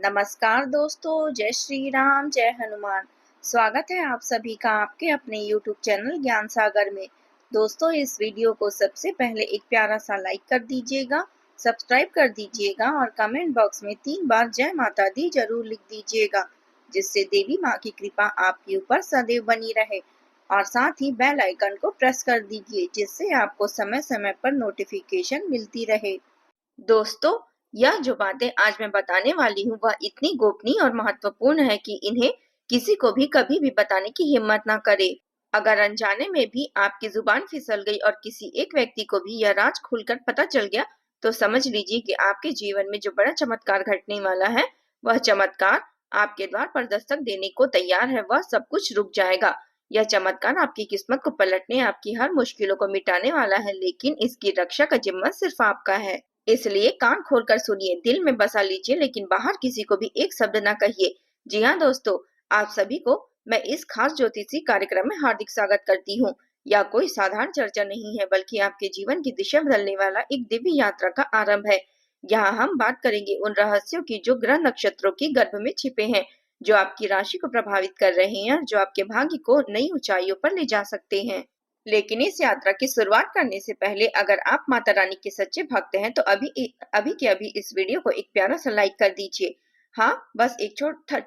नमस्कार दोस्तों, जय श्री राम, जय हनुमान। स्वागत है आप सभी का आपके अपने YouTube चैनल ज्ञान सागर में। दोस्तों, इस वीडियो को सबसे पहले एक प्यारा सा लाइक कर दीजिएगा, सब्सक्राइब कर दीजिएगा और कमेंट बॉक्स में 3 बार जय माता दी जरूर लिख दीजिएगा, जिससे देवी माँ की कृपा आपके ऊपर सदैव बनी रहे। और साथ ही बेल आइकन को प्रेस कर दीजिए, जिससे आपको समय समय पर नोटिफिकेशन मिलती रहे। दोस्तों, यह जो बातें आज मैं बताने वाली हूँ वह इतनी गोपनीय और महत्वपूर्ण है कि इन्हें किसी को भी कभी भी बताने की हिम्मत ना करे। अगर अनजाने में भी आपकी जुबान फिसल गई और किसी एक व्यक्ति को भी यह राज खुलकर पता चल गया, तो समझ लीजिए कि आपके जीवन में जो बड़ा चमत्कार घटने वाला है, वह चमत्कार आपके द्वार पर दस्तक देने को तैयार है। वह सब कुछ रुक जाएगा। यह चमत्कार आपकी किस्मत को पलटने, आपकी हर मुश्किलों को मिटाने वाला है, लेकिन इसकी रक्षा का जिम्मा सिर्फ आपका है। इसलिए कान खोलकर सुनिए, दिल में बसा लीजिए, लेकिन बाहर किसी को भी एक शब्द ना कहिए। जी हाँ दोस्तों, आप सभी को मैं इस खास ज्योतिषी कार्यक्रम में हार्दिक स्वागत करती हूँ। यह कोई साधारण चर्चा नहीं है, बल्कि आपके जीवन की दिशा बदलने वाला एक दिव्य यात्रा का आरंभ है। यहाँ हम बात करेंगे उन रहस्यों की जो ग्रह नक्षत्रों की गर्भ में छिपे हैं, जो आपकी राशि को प्रभावित कर रहे हैं, जो आपके भाग्य को नई ऊंचाइयों पर ले जा सकते हैं। लेकिन इस यात्रा की शुरुआत करने से पहले अगर आप माता रानी के सच्चे भक्त हैं, तो अभी इस वीडियो को एक प्यारा सा लाइक कर दीजिए। हाँ, बस एक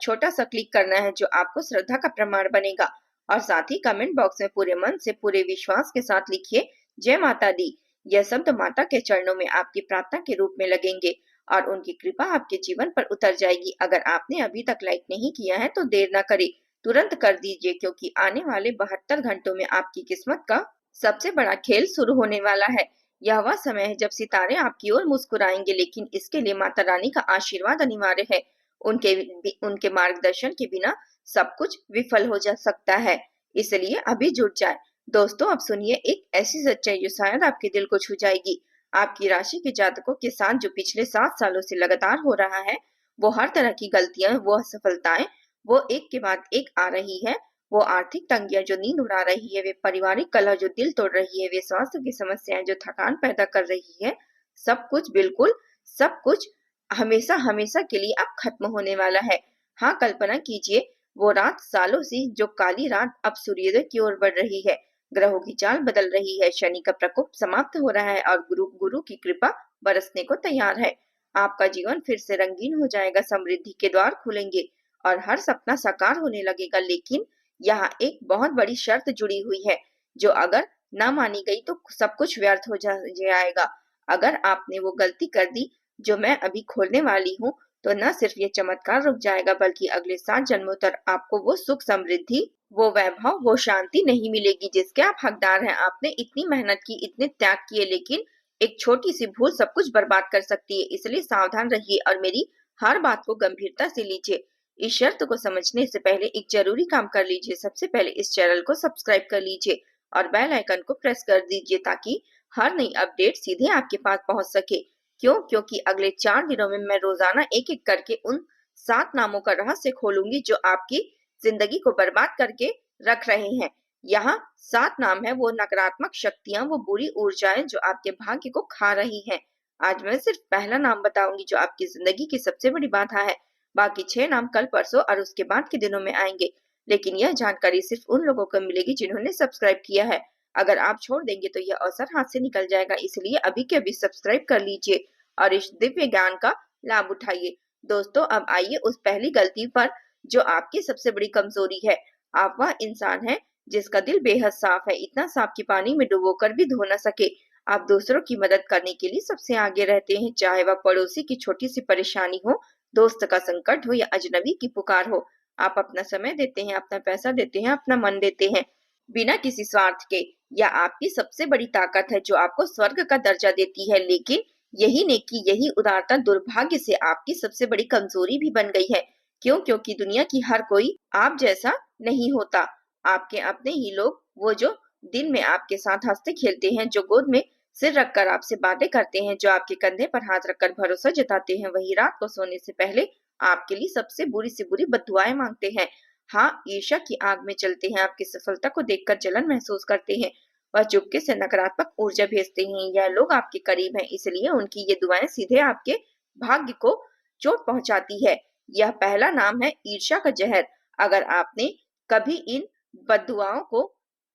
छोटा सा क्लिक करना है, जो आपको श्रद्धा का प्रमाण बनेगा। और साथ ही कमेंट बॉक्स में पूरे मन से, पूरे विश्वास के साथ लिखिए, जय माता दी। यह शब्द माता के चरणों में आपकी प्रार्थना के रूप में लगेंगे और उनकी कृपा आपके जीवन पर उतर जाएगी। अगर आपने अभी तक लाइक नहीं किया है तो देर न करें, तुरंत कर दीजिए, क्योंकि आने वाले 72 घंटों में आपकी किस्मत का सबसे बड़ा खेल शुरू होने वाला है। यह वह समय है जब सितारे आपकी ओर मुस्कुराएंगे, लेकिन इसके लिए माता रानी का आशीर्वाद अनिवार्य है। उनके मार्गदर्शन के बिना सब कुछ विफल हो जा सकता है, इसलिए अभी जुट जाए। दोस्तों, अब सुनिए एक ऐसी सच्चाई जो शायद आपके दिल को छू जाएगी। आपकी राशि के जातकों के साथ जो पिछले 7 सालों से लगातार हो रहा है, वो हर तरह की गलतियां, वो असफलताएं, वो एक के बाद एक आ रही है। वो आर्थिक तंगियां जो नींद उड़ा रही है, वे पारिवारिक कलह जो दिल तोड़ रही है, वे स्वास्थ्य की समस्याएं जो थकान पैदा कर रही है, सब कुछ, बिल्कुल सब कुछ हमेशा हमेशा के लिए अब खत्म होने वाला है। हाँ, कल्पना कीजिए, वो रात सालों से जो काली रात अब सूर्योदय की ओर बढ़ रही है। ग्रहों की चाल बदल रही है, शनि का प्रकोप समाप्त हो रहा है और गुरु गुरु की कृपा बरसने को तैयार है। आपका जीवन फिर से रंगीन हो जाएगा, समृद्धि के द्वार खुलेंगे और हर सपना साकार होने लगेगा। लेकिन यहाँ एक बहुत बड़ी शर्त जुड़ी हुई है, जो अगर ना मानी गई तो सब कुछ व्यर्थ हो जाएगा। अगर आपने वो गलती कर दी जो मैं अभी खोलने वाली हूँ, तो न सिर्फ ये चमत्कार रुक जाएगा, बल्कि अगले 7 जन्मों तक आपको वो सुख, समृद्धि, वो वैभव, वो शांति नहीं मिलेगी जिसके आप हकदार हैं। आपने इतनी मेहनत की, इतने त्याग किए, लेकिन एक छोटी सी भूल सब कुछ बर्बाद कर सकती है। इसलिए सावधान रहिए और मेरी हर बात को गंभीरता से लीजिए। इस शर्त को समझने से पहले एक जरूरी काम कर लीजिए। सबसे पहले इस चैनल को सब्सक्राइब कर लीजिए और बेल आइकन को प्रेस कर दीजिए, ताकि हर नई अपडेट सीधे आपके पास पहुंच सके। क्योंकि अगले 4 दिनों में मैं रोजाना एक एक करके उन 7 नामों का रहस्य खोलूंगी जो आपकी जिंदगी को बर्बाद करके रख रहे हैं। यहाँ 7 नाम है, वो नकारात्मक शक्तियां, वो बुरी ऊर्जाएं जो आपके भाग्य को खा रही हैं। आज मैं सिर्फ पहला नाम बताऊंगी जो आपकी जिंदगी की सबसे बड़ी बाधा है। बाकी 6 नाम कल, परसों और उसके बाद के दिनों में आएंगे। लेकिन यह जानकारी सिर्फ उन लोगों को मिलेगी जिन्होंने सब्सक्राइब किया है। अगर आप छोड़ देंगे तो यह अवसर हाथ से निकल जाएगा। इसलिए अभी के अभी सब्सक्राइब कर लीजिए और इस दिव्य ज्ञान का लाभ उठाइए। दोस्तों, अब आइए उस पहली गलती पर जो आपकी सबसे बड़ी कमजोरी है। आप वह इंसान है जिसका दिल बेहद साफ है, इतना साफ कि पानी में डुबोकर भी धो न सके। आप दूसरों की मदद करने के लिए सबसे आगे रहते हैं, चाहे वह पड़ोसी की छोटी सी परेशानी हो, दोस्त का संकट हो या अजनबी की पुकार हो। आप अपना समय देते हैं, अपना पैसा देते हैं, अपना मन देते हैं, बिना किसी स्वार्थ के। यह आपकी सबसे बड़ी ताकत है जो आपको स्वर्ग का दर्जा देती है। लेकिन यही नेकी, यही उदारता दुर्भाग्य से आपकी सबसे बड़ी कमजोरी भी बन गई है। क्योंकि दुनिया की हर कोई आप जैसा नहीं होता। आपके अपने ही लोग, वो जो दिन में आपके साथ हंसते खेलते हैं, जो गोद में सिर रखकर आपसे बातें करते हैं, जो आपके कंधे पर हाथ रखकर भरोसा जताते हैं, वही रात को सोने से पहले आपके लिए सबसे बुरी से बुरी बद्दुआएं मांगते हैं। हाँ, ईर्ष्या की आग में चलते हैं, आपकी सफलता को देखकर जलन महसूस करते हैं, वह चुपके से नकारात्मक ऊर्जा भेजते हैं। यह लोग आपके करीब हैं, इसलिए उनकी ये दुआएं सीधे आपके भाग्य को चोट पहुंचाती है। यह पहला नाम है ईर्ष्या का जहर। अगर आपने कभी इन बद्दुआओं को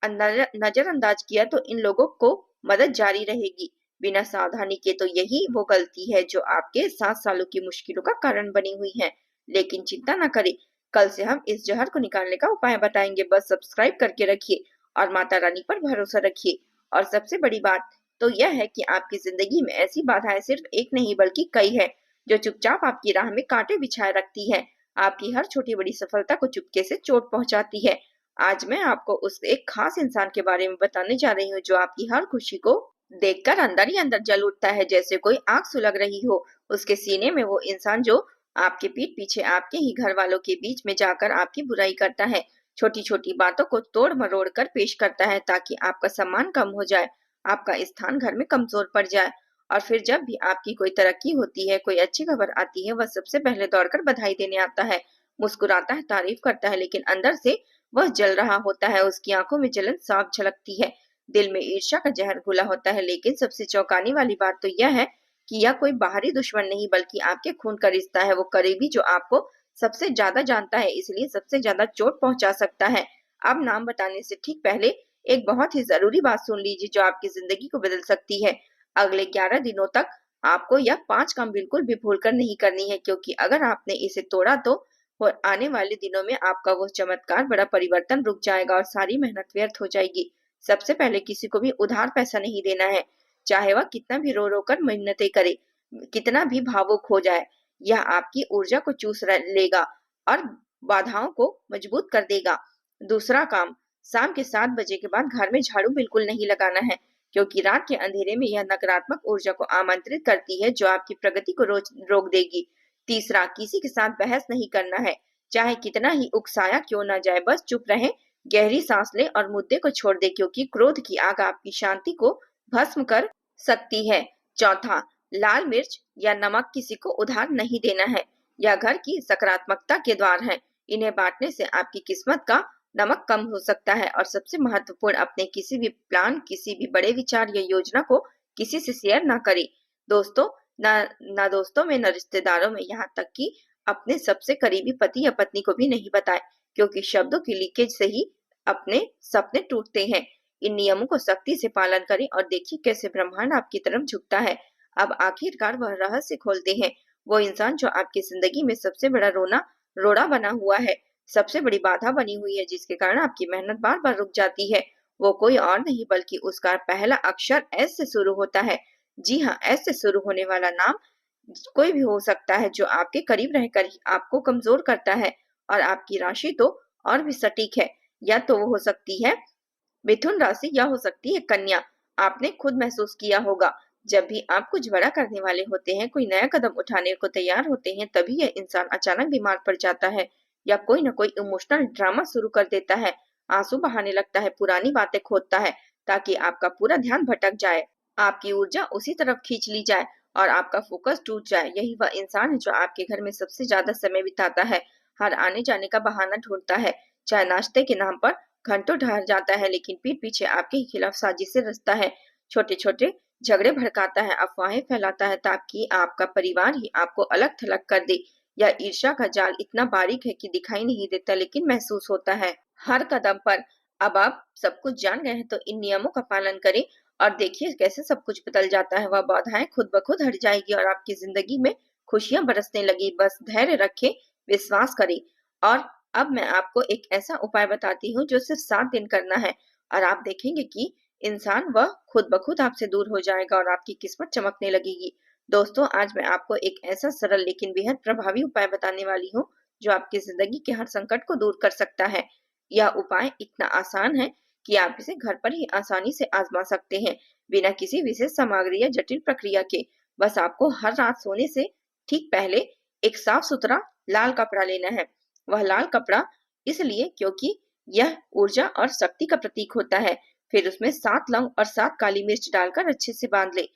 नजरअंदाज किया तो इन लोगों को मदद जारी रहेगी बिना सावधानी के। तो यही वो गलती है जो आपके 7 सालों की मुश्किलों का कारण बनी हुई है। लेकिन चिंता न करें, कल से हम इस जहर को निकालने का उपाय बताएंगे। बस सब्सक्राइब करके रखिए और माता रानी पर भरोसा रखिए। और सबसे बड़ी बात तो यह है कि आपकी जिंदगी में ऐसी बाधाएं सिर्फ एक नहीं बल्कि कई है, जो चुपचाप आपकी राह में कांटे बिछाए रखती है। आपकी हर छोटी बड़ी सफलता को चुपके से चोट पहुंचाती है। आज मैं आपको उस एक खास इंसान के बारे में बताने जा रही हूँ जो आपकी हर खुशी को देखकर अंदर ही अंदर जल उठता है, जैसे कोई आग सुलग रही हो उसके सीने में। वो इंसान जो आपके पीठ पीछे आपके ही घर वालों के बीच में जाकर आपकी बुराई करता है, छोटी छोटी बातों को तोड़ मरोड़ कर पेश करता है ताकि आपका सम्मान कम हो जाए, आपका स्थान घर में कमजोर पड़ जाए। और फिर जब भी आपकी कोई तरक्की होती है, कोई अच्छी खबर आती है, वह सबसे पहले दौड़कर बधाई देने आता है, मुस्कुराता है, तारीफ करता है, लेकिन अंदर से वह जल रहा होता है। उसकी आंखों में जलन साफ झलकती है, दिल में ईर्ष्या का जहर घुला होता है। लेकिन सबसे चौंकाने वाली बात तो यह है कि यह कोई बाहरी दुश्मन नहीं बल्कि आपके खून का रिश्ता है, वो करीबी जो आपको सबसे ज्यादा जानता है, इसलिए सबसे ज्यादा चोट पहुंचा सकता है। अब नाम बताने से ठीक पहले एक बहुत ही जरूरी बात सुन लीजिए जो आपकी जिंदगी को बदल सकती है। अगले 11 दिनों तक आपको यह 5 काम बिल्कुल भी भूलकर नहीं करनी है, क्योंकि अगर आपने इसे तोड़ा तो और आने वाले दिनों में आपका वो चमत्कार बड़ा परिवर्तन रुक जाएगा और सारी मेहनत व्यर्थ हो जाएगी। सबसे पहले किसी को भी उधार पैसा नहीं देना है, चाहे वह कितना भी रो रो कर मिन्नतें करे, कितना भी भावुक हो जाए। यह आपकी ऊर्जा को चूस लेगा और बाधाओं को मजबूत कर देगा। दूसरा काम, शाम के 7 बजे के बाद घर में झाड़ू बिल्कुल नहीं लगाना है, क्योंकि रात के अंधेरे में यह नकारात्मक ऊर्जा को आमंत्रित करती है जो आपकी प्रगति को रोक देगी। तीसरा, किसी के साथ बहस नहीं करना है, चाहे कितना ही उकसाया क्यों ना जाए, बस चुप रहें, गहरी सांस लें और मुद्दे को छोड़ दें, क्योंकि क्रोध की आग आपकी शांति को भस्म कर सकती है। चौथा, लाल मिर्च या नमक किसी को उधार नहीं देना है। यह घर की सकारात्मकता के द्वार है, इन्हें बांटने से आपकी किस्मत का नमक कम हो सकता है। और सबसे महत्वपूर्ण, अपने किसी भी प्लान, किसी भी बड़े विचार या योजना को किसी से शेयर ना करें। दोस्तों, ना दोस्तों में, न रिश्तेदारों में, यहाँ तक कि अपने सबसे करीबी पति या पत्नी को भी नहीं बताएं, क्योंकि शब्दों की लीकेज से ही अपने सपने टूटते हैं। इन नियमों को सख्ती से पालन करें और देखिए कैसे ब्रह्मांड आपकी तरफ झुकता है। अब आखिरकार वह रहस्य खोलते हैं, वो इंसान जो आपकी जिंदगी में सबसे बड़ा रोड़ा बना हुआ है, सबसे बड़ी बाधा बनी हुई है, जिसके कारण आपकी मेहनत बार बार रुक जाती है। वो कोई और नहीं बल्कि उसका पहला अक्षर एस से शुरू होता है। जी हाँ, एस से शुरू होने वाला नाम कोई भी हो सकता है जो आपके करीब रहकर ही आपको कमजोर करता है। और आपकी राशि तो और भी सटीक है, या तो वो हो सकती है मिथुन राशि या हो सकती है कन्या। आपने खुद महसूस किया होगा, जब भी आप कुछ बड़ा करने वाले होते हैं, कोई नया कदम उठाने को तैयार होते हैं, तभी यह इंसान अचानक बीमार पड़ जाता है या कोई न कोई इमोशनल ड्रामा शुरू कर देता है, आंसू बहाने लगता है, पुरानी बातें खोदता है ताकि आपका पूरा ध्यान भटक जाए, आपकी ऊर्जा उसी तरफ खींच ली जाए और आपका फोकस टूट जाए। यही वह इंसान है जो आपके घर में सबसे ज्यादा समय बिताता है, हर आने जाने का बहाना ढूंढता है, चाहे नाश्ते के नाम पर घंटों ठहर जाता है, लेकिन पीठ पीछे आपके ही खिलाफ साजिशें रचता है, छोटे छोटे झगड़े भड़काता है, अफवाहें फैलाता है ताकि आपका परिवार ही आपको अलग थलग कर दे। यह ईर्ष्या का जाल इतना बारीक है कि दिखाई नहीं देता, लेकिन महसूस होता है हर कदम पर। अब आप सब कुछ जान गए हैं तो इन नियमों का पालन करें और देखिए कैसे सब कुछ बदल जाता है। वह बाधाएं खुद ब खुद हट जाएगी और आपकी जिंदगी में खुशियां बरसने लगी। बस धैर्य रखें, विश्वास करें। और अब मैं आपको एक ऐसा उपाय बताती हूँ जो सिर्फ 7 दिन करना है और आप देखेंगे कि इंसान वह खुद ब खुद आपसे दूर हो जाएगा और आपकी किस्मत चमकने लगेगी। दोस्तों, आज मैं आपको एक ऐसा सरल लेकिन बेहद प्रभावी उपाय बताने वाली हूँ जो आपकी जिंदगी के हर संकट को दूर कर सकता है। यह उपाय इतना आसान है कि आप इसे घर पर ही आसानी से आजमा सकते हैं, बिना किसी विशेष सामग्री या जटिल प्रक्रिया के। बस आपको हर रात सोने से ठीक पहले एक साफ सुथरा लाल कपड़ा लेना है। वह लाल कपड़ा इसलिए क्योंकि यह ऊर्जा और शक्ति का प्रतीक होता है। फिर उसमें 7 लौंग और 7 काली मिर्च डालकर अच्छे से बांध ले।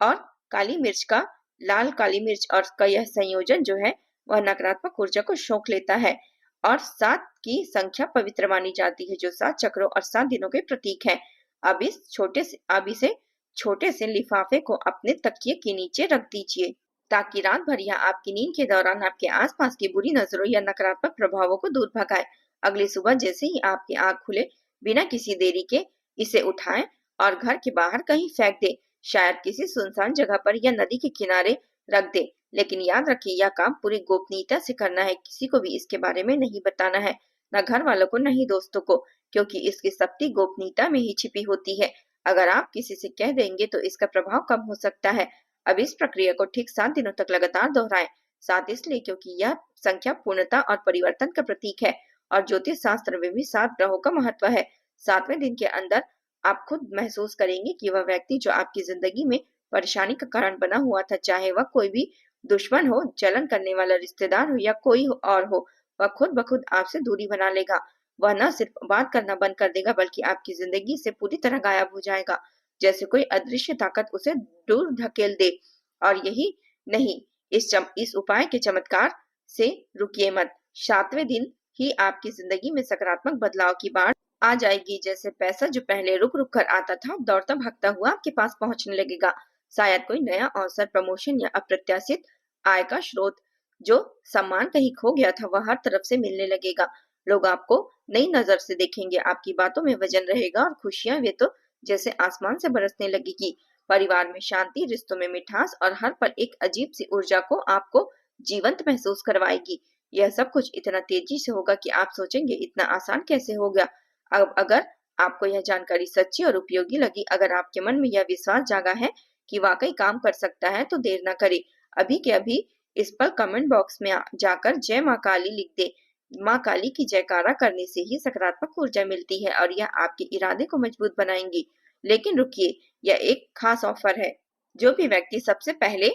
और काली मिर्च का लाल काली मिर्च और का यह संयोजन जो है वह नकारात्मक ऊर्जा को सोख लेता है। और 7 की संख्या पवित्र मानी जाती है जो 7 चक्रों और 7 दिनों के प्रतीक है। अब इसे छोटे से लिफाफे को अपने तकिए के नीचे रख दीजिए ताकि रात भर या आपकी नींद के दौरान आपके आसपास की बुरी नजरों या नकारात्मक प्रभावों को दूर भगाए। अगली सुबह जैसे ही आपकी आंख खुले, बिना किसी देरी के इसे उठाएं और घर के बाहर कहीं फेंक दे, शायद किसी सुनसान जगह पर या नदी के किनारे रख दे। लेकिन याद रखिए, यह काम पूरी गोपनीयता से करना है, किसी को भी इसके बारे में नहीं बताना है, न घर वालों को, न ही दोस्तों को, क्योंकि इसकी शक्ति गोपनीयता में ही छिपी होती है। अगर आप किसी से कह देंगे तो इसका प्रभाव कम हो सकता है। अब इस प्रक्रिया को ठीक 7 दिनों तक लगातार दोहराएं। 7 इसलिए क्योंकि यह संख्या पूर्णता और परिवर्तन का प्रतीक है, और ज्योतिष शास्त्र में भी 7 ग्रहों का महत्व है। 7वें दिन के अंदर आप खुद महसूस करेंगे कि वह व्यक्ति जो आपकी जिंदगी में परेशानी का कारण बना हुआ था, चाहे वह कोई भी दुश्मन हो, जलन करने वाला रिश्तेदार हो या कोई और हो, वह खुद ब खुद आपसे दूरी बना लेगा। वह न सिर्फ बात करना बंद कर देगा, बल्कि आपकी जिंदगी से पूरी तरह गायब हो जाएगा, जैसे कोई अदृश्य ताकत उसे दूर धकेल दे। और यही नहीं, इस उपाय के चमत्कार से रुकिए मत। 7वें दिन ही आपकी जिंदगी में सकारात्मक बदलाव की बाढ़ आ जाएगी। जैसे पैसा जो पहले रुक रुक कर आता था, दौड़ता भागता हुआ आपके पास पहुंचने लगेगा। शायद कोई नया अवसर, प्रमोशन या अप्रत्याशित आय का स्रोत। जो सम्मान कहीं खो गया था, वह हर तरफ से मिलने लगेगा। लोग आपको नई नजर से देखेंगे, आपकी बातों में वजन रहेगा और खुशियां वे तो जैसे आसमान से बरसने लगेगी। परिवार में शांति, रिश्तों में मिठास और हर पल एक अजीब सी ऊर्जा को आपको जीवंत महसूस करवाएगी। यह सब कुछ इतना तेजी से होगा कि आप सोचेंगे इतना आसान कैसे हो गया। अब अगर आपको यह जानकारी सच्ची और उपयोगी लगी, अगर आपके मन में यह विश्वास जागा है कि वाकई काम कर सकता है, तो देर न करें। अभी के अभी इस पर कमेंट बॉक्स में जाकर जय माँ काली लिख दे। माँ काली की जयकारा करने से ही सकारात्मक ऊर्जा मिलती है और यह आपके इरादे को मजबूत बनाएंगी। लेकिन रुकिए, यह एक खास ऑफर है। जो भी व्यक्ति सबसे पहले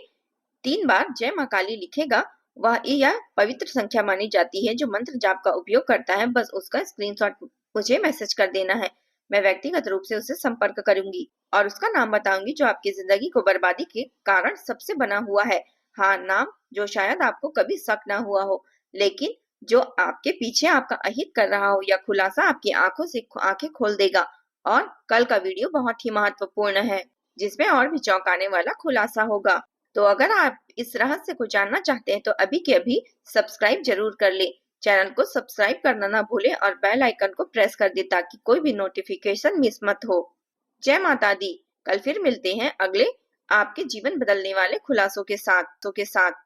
3 बार जय माँ काली लिखेगा, वह यह पवित्र संख्या मानी जाती है। जो मंत्र जाप का उपयोग करता है, बस उसका स्क्रीनशॉट मुझे मैसेज कर देना है। मैं व्यक्तिगत रूप से उससे संपर्क करूंगी और उसका नाम बताऊंगी जो आपकी जिंदगी को बर्बादी के कारण सबसे बना हुआ है। हाँ, नाम जो शायद आपको कभी शक ना हुआ हो, लेकिन जो आपके पीछे आपका अहित कर रहा हो। या खुलासा आपकी आंखों से आंखें खोल देगा। और कल का वीडियो बहुत ही महत्वपूर्ण है, जिसमें और भी चौंकाने वाला खुलासा होगा। तो अगर आप इस रहस्य को जानना चाहते हैं, तो अभी के अभी सब्सक्राइब जरूर कर ले। चैनल को सब्सक्राइब करना ना भूले और बेल आइकन को प्रेस कर दे, ताकि कोई भी नोटिफिकेशन मिस मत हो। जय माता दी। कल फिर मिलते हैं अगले आपके जीवन बदलने वाले खुलासों के साथ।